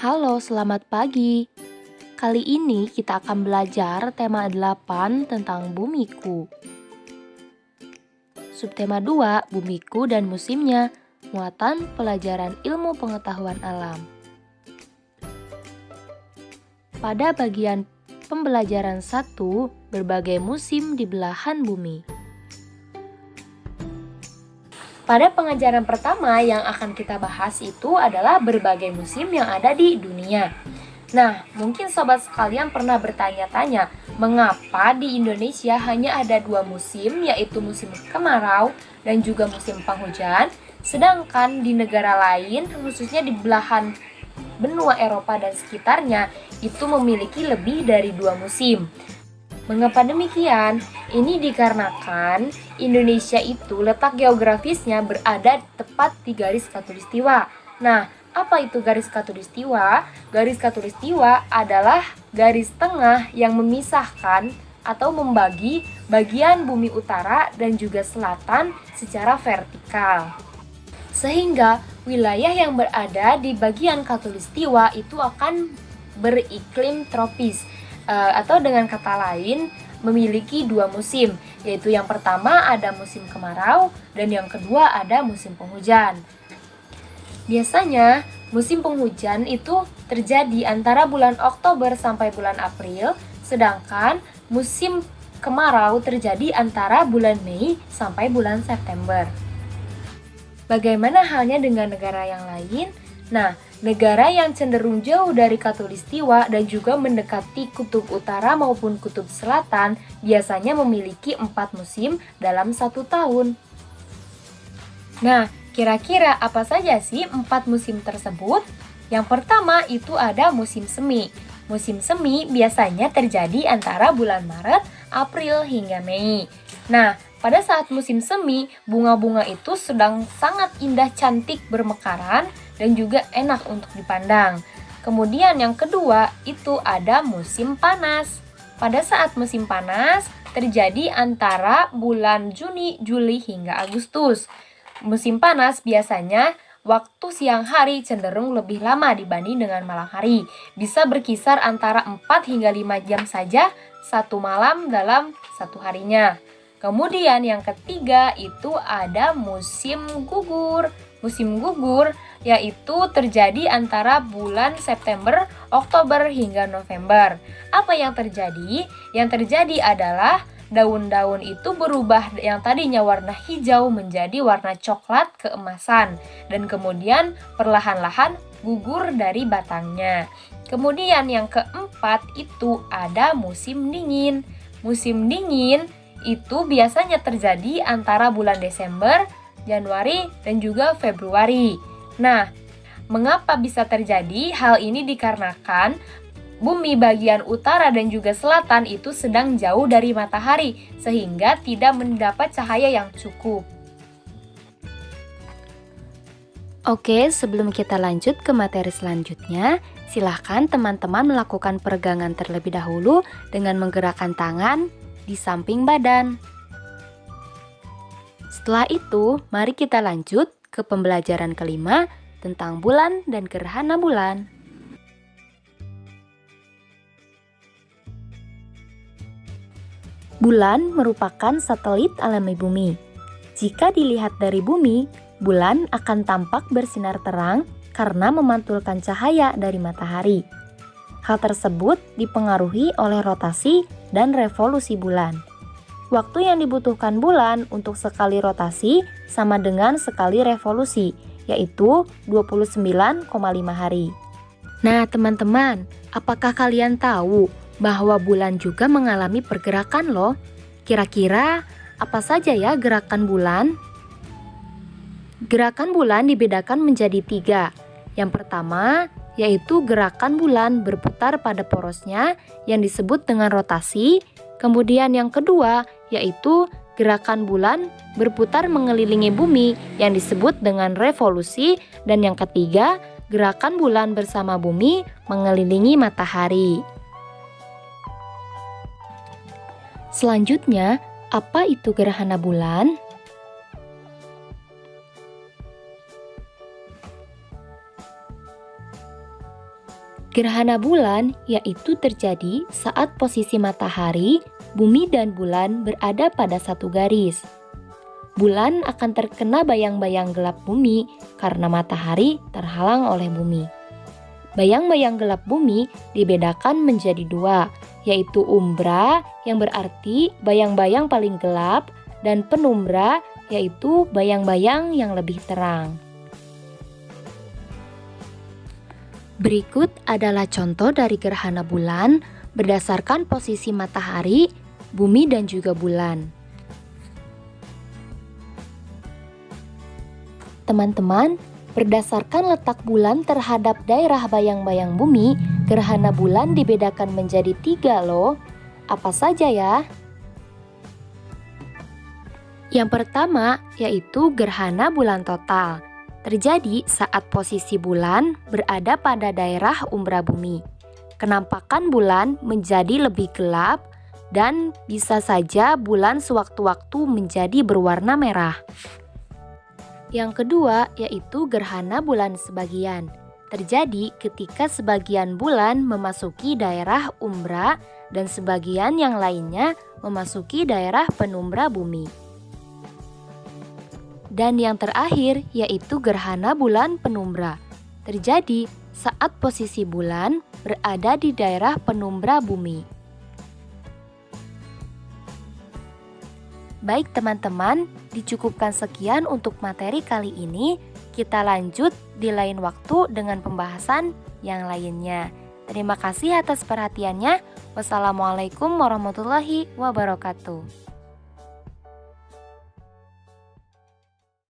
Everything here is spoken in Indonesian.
Halo, selamat pagi. Kali ini kita akan belajar tema 8 tentang bumiku. Subtema 2, bumiku dan musimnya. Muatan pelajaran ilmu pengetahuan alam. Pada bagian pembelajaran 1, berbagai musim di belahan bumi. Pada pengajaran pertama yang akan kita bahas itu adalah berbagai musim yang ada di dunia. Nah, mungkin sobat sekalian pernah bertanya-tanya, mengapa di Indonesia hanya ada 2 musim, yaitu musim kemarau dan juga musim penghujan, sedangkan di negara lain, khususnya di belahan benua Eropa dan sekitarnya, itu memiliki lebih dari 2 musim. Mengapa demikian? Ini dikarenakan Indonesia itu letak geografisnya berada tepat di garis khatulistiwa. Nah, apa itu garis khatulistiwa? Garis khatulistiwa adalah garis tengah yang memisahkan atau membagi bagian bumi utara dan juga selatan secara vertikal. Sehingga wilayah yang berada di bagian khatulistiwa itu akan beriklim tropis. Atau dengan kata lain memiliki 2 musim, yaitu yang pertama ada musim kemarau dan yang kedua ada musim penghujan. Biasanya musim penghujan itu terjadi antara bulan Oktober sampai bulan April, sedangkan musim kemarau terjadi antara bulan Mei sampai bulan September. Bagaimana halnya dengan negara yang lain? Nah, negara yang cenderung jauh dari khatulistiwa dan juga mendekati kutub utara maupun kutub selatan biasanya memiliki 4 musim dalam 1 tahun. Nah, kira-kira apa saja sih 4 musim tersebut? Yang pertama itu ada musim semi. Musim semi biasanya terjadi antara bulan Maret, April hingga Mei. Nah, pada saat musim semi, bunga-bunga itu sedang sangat indah cantik bermekaran dan juga enak untuk dipandang. Kemudian yang kedua itu ada musim panas. Pada saat musim panas terjadi antara bulan Juni, Juli hingga Agustus. Musim panas biasanya waktu siang hari cenderung lebih lama dibanding dengan malam hari. Bisa berkisar antara 4 hingga 5 jam saja satu malam dalam satu harinya. Kemudian yang ketiga itu ada musim gugur. Musim gugur yaitu terjadi antara bulan September, Oktober hingga November. Apa yang terjadi? Yang terjadi adalah daun-daun itu berubah yang tadinya warna hijau menjadi warna coklat keemasan dan kemudian perlahan-lahan gugur dari batangnya. Kemudian yang keempat itu ada musim dingin. Musim dingin itu biasanya terjadi antara bulan Desember, Januari, dan juga Februari. Nah, mengapa bisa terjadi? Hal ini dikarenakan bumi bagian utara dan juga selatan itu sedang jauh dari matahari, sehingga tidak mendapat cahaya yang cukup. Oke, sebelum kita lanjut ke materi selanjutnya, silahkan teman-teman melakukan peregangan terlebih dahulu dengan menggerakkan tangan di samping badan. Setelah itu, mari kita lanjut ke pembelajaran kelima tentang bulan dan gerhana bulan. Bulan merupakan satelit alami bumi. Jika dilihat dari bumi, bulan akan tampak bersinar terang karena memantulkan cahaya dari matahari. Hal tersebut dipengaruhi oleh rotasi dan revolusi bulan. Waktu yang dibutuhkan bulan untuk sekali rotasi sama dengan sekali revolusi, yaitu 29,5 hari. Nah, teman-teman, apakah kalian tahu bahwa bulan juga mengalami pergerakan loh? Kira-kira apa saja ya gerakan bulan? Gerakan bulan dibedakan menjadi 3. Yang pertama, yaitu gerakan bulan berputar pada porosnya yang disebut dengan rotasi. Kemudian yang kedua, yaitu gerakan bulan berputar mengelilingi bumi yang disebut dengan revolusi. Dan yang ketiga, gerakan bulan bersama bumi mengelilingi matahari. Selanjutnya, apa itu gerhana bulan? Gerhana bulan yaitu terjadi saat posisi matahari, bumi dan bulan berada pada satu garis. Bulan akan terkena bayang-bayang gelap bumi karena matahari terhalang oleh bumi. Bayang-bayang gelap bumi dibedakan menjadi dua, yaitu umbra yang berarti bayang-bayang paling gelap dan penumbra yaitu bayang-bayang yang lebih terang. Berikut adalah contoh dari gerhana bulan berdasarkan posisi matahari, bumi dan juga bulan. Teman-teman, berdasarkan letak bulan terhadap daerah bayang-bayang bumi, gerhana bulan dibedakan menjadi 3 loh. Apa saja ya? Yang pertama yaitu gerhana bulan total. Terjadi saat posisi bulan berada pada daerah umbra bumi. Kenampakan bulan menjadi lebih gelap dan bisa saja bulan sewaktu-waktu menjadi berwarna merah. Yang kedua yaitu gerhana bulan sebagian. Terjadi ketika sebagian bulan memasuki daerah umbra dan sebagian yang lainnya memasuki daerah penumbra bumi. Dan yang terakhir yaitu gerhana bulan penumbra. Terjadi saat posisi bulan berada di daerah penumbra bumi. Baik teman-teman, dicukupkan sekian untuk materi kali ini. Kita lanjut di lain waktu dengan pembahasan yang lainnya. Terima kasih atas perhatiannya. Wassalamualaikum warahmatullahi wabarakatuh.